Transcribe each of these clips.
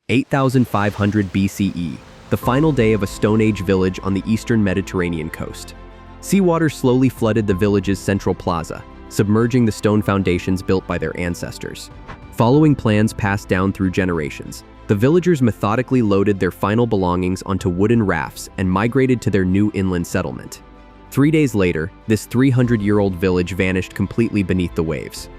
8,500 BCE, the final day of a Stone Age village on the eastern Mediterranean coast. Seawater slowly flooded the village's central plaza, submerging the stone foundations built by their ancestors. Following plans passed down through generations, the villagers methodically loaded their final belongings onto wooden rafts and migrated to their new inland settlement. 3 days later, this 300-year-old village vanished completely beneath the waves.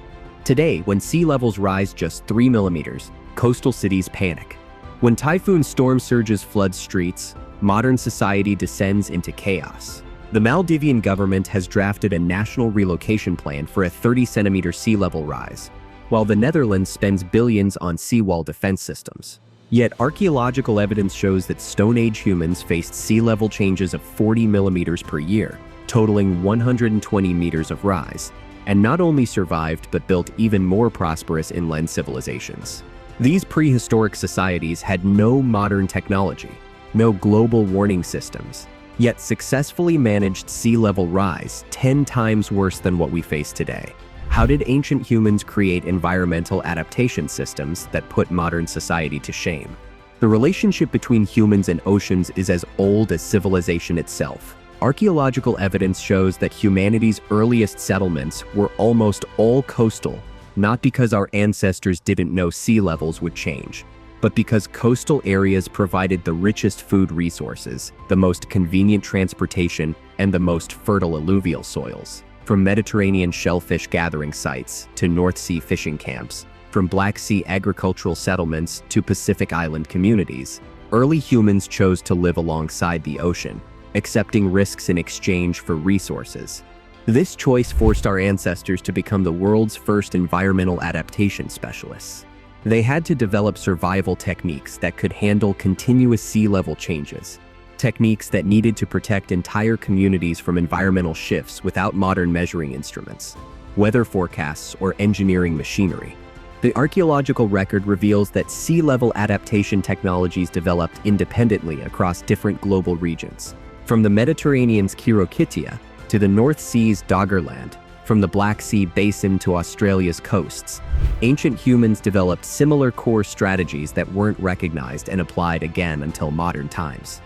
Today, when sea levels rise just 3 millimeters, coastal cities panic. When typhoon storm surges flood streets, modern society descends into chaos. The Maldivian government has drafted a national relocation plan for a 30-centimeter sea level rise, while the Netherlands spends billions on seawall defense systems. Yet archaeological evidence shows that Stone Age humans faced sea level changes of 40 millimeters per year, totaling 120 meters of rise, and not only survived but built even more prosperous inland civilizations. These prehistoric societies had no modern technology, no global warning systems, yet successfully managed sea level rise 10 times worse than what we face today. How did ancient humans create environmental adaptation systems that put modern society to shame? The relationship between humans and oceans is as old as civilization itself. Archaeological evidence shows that humanity's earliest settlements were almost all coastal, not because our ancestors didn't know sea levels would change, but because coastal areas provided the richest food resources, the most convenient transportation, and the most fertile alluvial soils. From Mediterranean shellfish gathering sites to North Sea fishing camps, from Black Sea agricultural settlements to Pacific Island communities, early humans chose to live alongside the ocean, accepting risks in exchange for resources. This choice forced our ancestors to become the world's first environmental adaptation specialists. They had to develop survival techniques that could handle continuous sea level changes, techniques that needed to protect entire communities from environmental shifts without modern measuring instruments, weather forecasts, or engineering machinery. The archaeological record reveals that sea level adaptation technologies developed independently across different global regions. From the Mediterranean's Khirokitia to the North Sea's Doggerland, from the Black Sea basin to Australia's coasts, ancient humans developed similar core strategies that weren't recognized and applied again until modern times.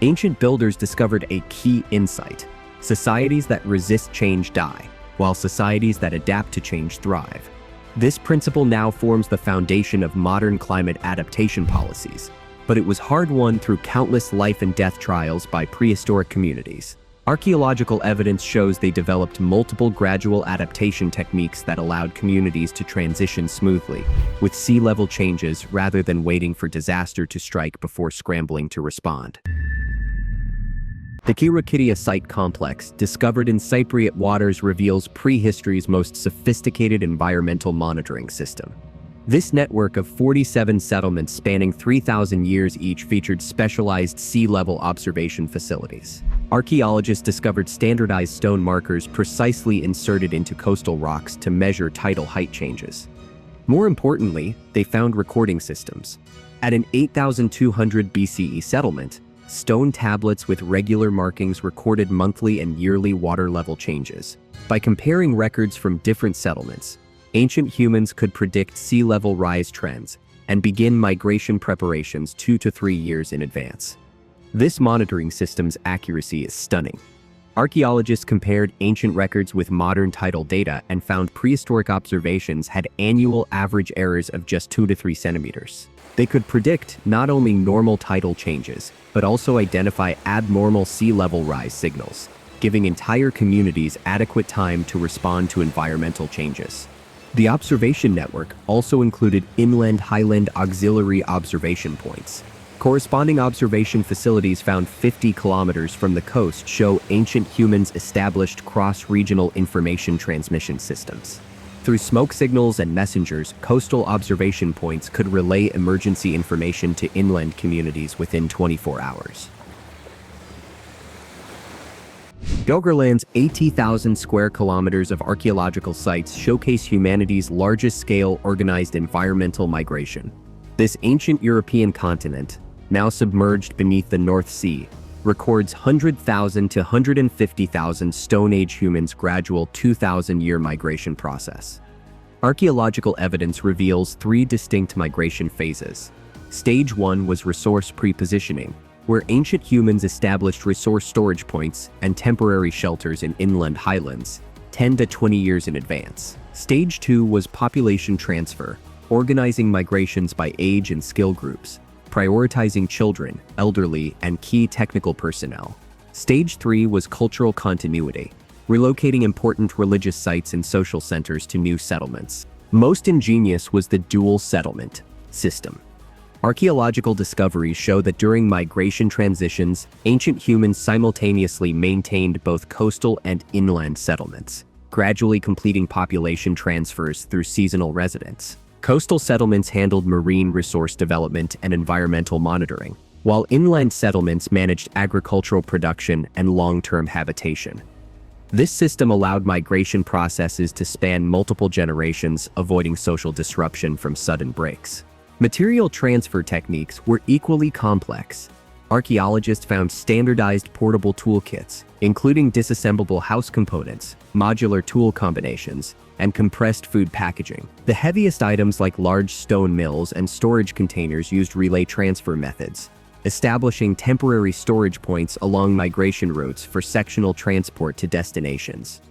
Ancient builders discovered a key insight: societies that resist change die, while societies that adapt to change thrive. This principle now forms the foundation of modern climate adaptation policies, but it was hard-won through countless life and death trials by prehistoric communities. Archaeological evidence shows they developed multiple gradual adaptation techniques that allowed communities to transition smoothly with sea level changes rather than waiting for disaster to strike before scrambling to respond. The Khirokitia site complex, discovered in Cypriot waters, reveals prehistory's most sophisticated environmental monitoring system. This network of 47 settlements spanning 3,000 years each featured specialized sea level observation facilities. Archaeologists discovered standardized stone markers precisely inserted into coastal rocks to measure tidal height changes. More importantly, they found recording systems. At an 8,200 BCE settlement, stone tablets with regular markings recorded monthly and yearly water level changes. By comparing records from different settlements, ancient humans could predict sea level rise trends and begin migration preparations 2 to 3 years in advance. This monitoring system's accuracy is stunning. Archaeologists compared ancient records with modern tidal data and found prehistoric observations had annual average errors of just 2 to 3 centimeters. They could predict not only normal tidal changes, but also identify abnormal sea level rise signals, giving entire communities adequate time to respond to environmental changes. The observation network also included inland highland auxiliary observation points. Corresponding observation facilities found 50 kilometers from the coast show ancient humans established cross-regional information transmission systems. Through smoke signals and messengers, coastal observation points could relay emergency information to inland communities within 24 hours. Doggerland's 80,000 square kilometers of archaeological sites showcase humanity's largest-scale organized environmental migration. This ancient European continent, now submerged beneath the North Sea, records 100,000 to 150,000 Stone Age humans' gradual 2,000-year migration process. Archaeological evidence reveals 3 distinct migration phases. Stage 1 was resource pre-positioning, where ancient humans established resource storage points and temporary shelters in inland highlands 10 to 20 years in advance. Stage 2 was population transfer, organizing migrations by age and skill groups, prioritizing children, elderly, and key technical personnel. Stage 3 was cultural continuity, relocating important religious sites and social centers to new settlements. Most ingenious was the dual settlement system. Archaeological discoveries show that during migration transitions, ancient humans simultaneously maintained both coastal and inland settlements, gradually completing population transfers through seasonal residence. Coastal settlements handled marine resource development and environmental monitoring, while inland settlements managed agricultural production and long-term habitation. This system allowed migration processes to span multiple generations, avoiding social disruption from sudden breaks. Material transfer techniques were equally complex. Archaeologists found standardized portable toolkits, including disassemblable house components, modular tool combinations, and compressed food packaging. The heaviest items like large stone mills and storage containers used relay transfer methods, establishing temporary storage points along migration routes for sectional transport to destinations.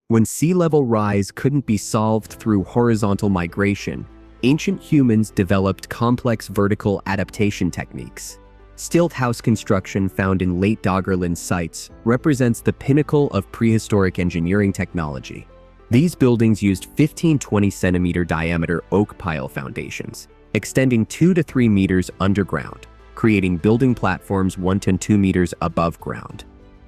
When sea level rise couldn't be solved through horizontal migration, ancient humans developed complex vertical adaptation techniques. Stilt house construction found in late Doggerland sites represents the pinnacle of prehistoric engineering technology. These buildings used 15-20 centimeter diameter oak pile foundations, extending 2 to 3 meters underground, creating building platforms 1 to 2 meters above ground.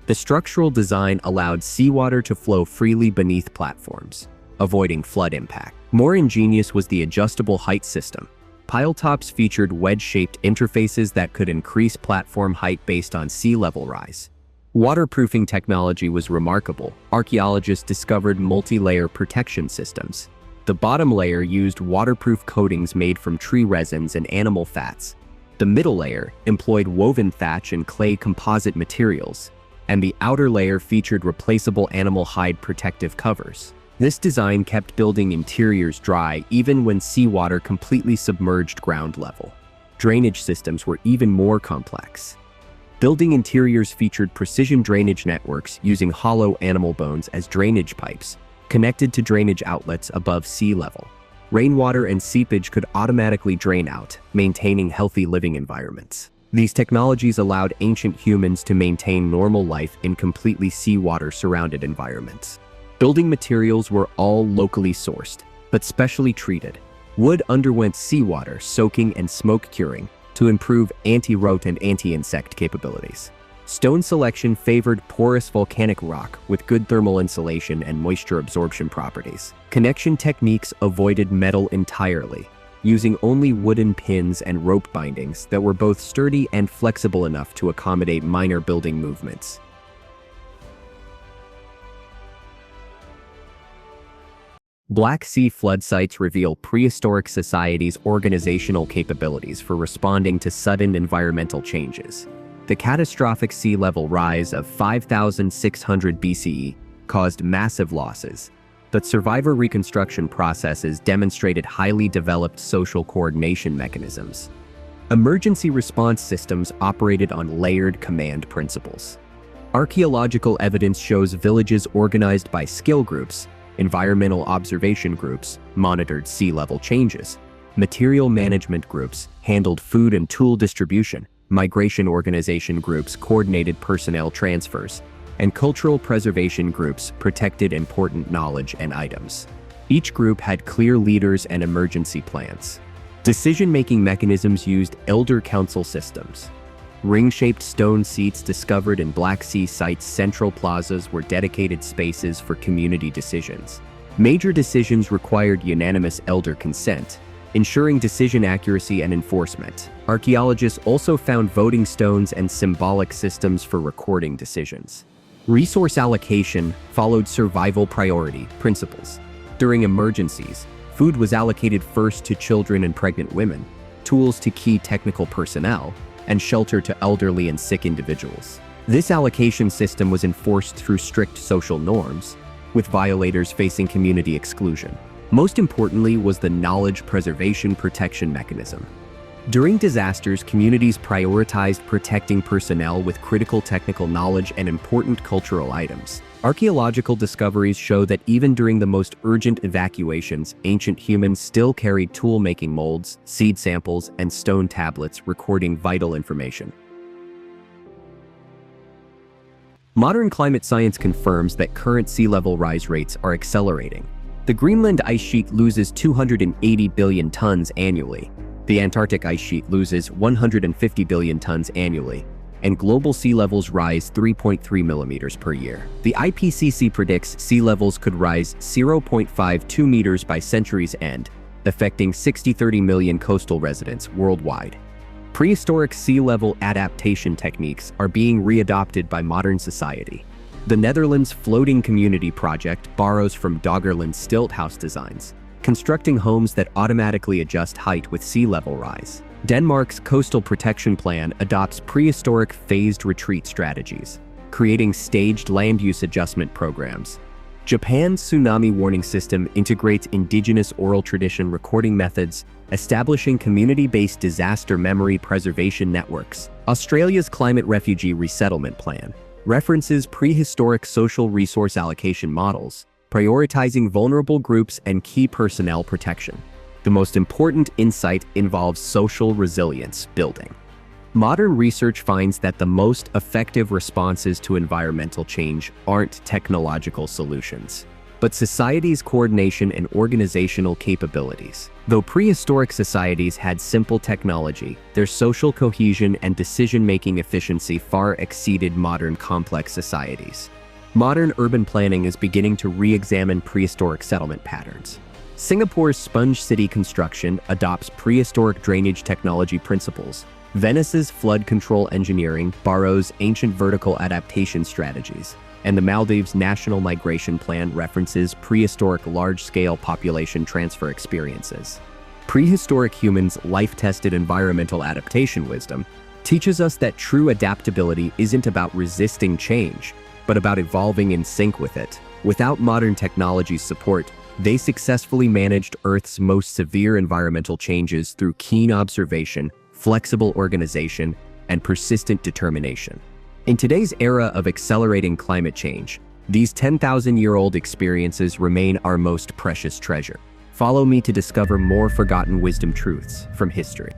The structural design allowed seawater to flow freely beneath platforms, avoiding flood impact. More ingenious was the adjustable height system. Pile tops featured wedge-shaped interfaces that could increase platform height based on sea level rise. Waterproofing technology was remarkable. Archaeologists discovered multi-layer protection systems. The bottom layer used waterproof coatings made from tree resins and animal fats. The middle layer employed woven thatch and clay composite materials, and the outer layer featured replaceable animal hide protective covers. This design kept building interiors dry even when seawater completely submerged ground level. Drainage systems were even more complex. Building interiors featured precision drainage networks using hollow animal bones as drainage pipes, connected to drainage outlets above sea level. Rainwater and seepage could automatically drain out, maintaining healthy living environments. These technologies allowed ancient humans to maintain normal life in completely seawater-surrounded environments. Building materials were all locally sourced, but specially treated. Wood underwent seawater soaking and smoke curing to improve anti-rot and anti-insect capabilities. Stone selection favored porous volcanic rock with good thermal insulation and moisture absorption properties. Connection techniques avoided metal entirely, using only wooden pins and rope bindings that were both sturdy and flexible enough to accommodate minor building movements. Black Sea flood sites reveal prehistoric societies' organizational capabilities for responding to sudden environmental changes. The catastrophic sea level rise of 5,600 BCE caused massive losses, but survivor reconstruction processes demonstrated highly developed social coordination mechanisms. Emergency response systems operated on layered command principles. Archaeological evidence shows villages organized by skill groups, environmental observation groups monitored sea level changes, material management groups handled food and tool distribution, migration organization groups coordinated personnel transfers, and cultural preservation groups protected important knowledge and items. Each group had clear leaders and emergency plans. Decision-making mechanisms used elder council systems. Ring-shaped stone seats discovered in Black Sea sites' central plazas were dedicated spaces for community decisions. Major decisions required unanimous elder consent, ensuring decision accuracy and enforcement. Archaeologists also found voting stones and symbolic systems for recording decisions. Resource allocation followed survival priority principles. During emergencies, food was allocated first to children and pregnant women, tools to key technical personnel, and shelter to elderly and sick individuals. This allocation system was enforced through strict social norms, with violators facing community exclusion. Most importantly was the knowledge preservation protection mechanism. During disasters, communities prioritized protecting personnel with critical technical knowledge and important cultural items. Archaeological discoveries show that even during the most urgent evacuations, ancient humans still carried tool-making molds, seed samples, and stone tablets recording vital information. Modern climate science confirms that current sea level rise rates are accelerating. The Greenland ice sheet loses 280 billion tons annually. The Antarctic ice sheet loses 150 billion tons annually, and global sea levels rise 3.3 millimeters per year. The IPCC predicts sea levels could rise 0.52 meters by century's end, affecting 30 million coastal residents worldwide. Prehistoric sea level adaptation techniques are being readopted by modern society. The Netherlands' Floating Community Project borrows from Doggerland stilt house designs, constructing homes that automatically adjust height with sea level rise. Denmark's Coastal Protection Plan adopts prehistoric phased retreat strategies, creating staged land use adjustment programs. Japan's tsunami warning system integrates indigenous oral tradition recording methods, establishing community-based disaster memory preservation networks. Australia's Climate Refugee Resettlement Plan references prehistoric social resource allocation models, prioritizing vulnerable groups and key personnel protection. The most important insight involves social resilience building. Modern research finds that the most effective responses to environmental change aren't technological solutions, but society's coordination and organizational capabilities. Though prehistoric societies had simple technology, their social cohesion and decision-making efficiency far exceeded modern complex societies. Modern urban planning is beginning to re-examine prehistoric settlement patterns. Singapore's sponge city construction adopts prehistoric drainage technology principles. Venice's flood control engineering borrows ancient vertical adaptation strategies, and the Maldives' National Migration Plan references prehistoric large-scale population transfer experiences. Prehistoric humans' life-tested environmental adaptation wisdom teaches us that true adaptability isn't about resisting change, but about evolving in sync with it. Without modern technology's support, they successfully managed Earth's most severe environmental changes through keen observation, flexible organization, and persistent determination. In today's era of accelerating climate change, these 10,000-year-old experiences remain our most precious treasure. Follow me to discover more forgotten wisdom truths from history.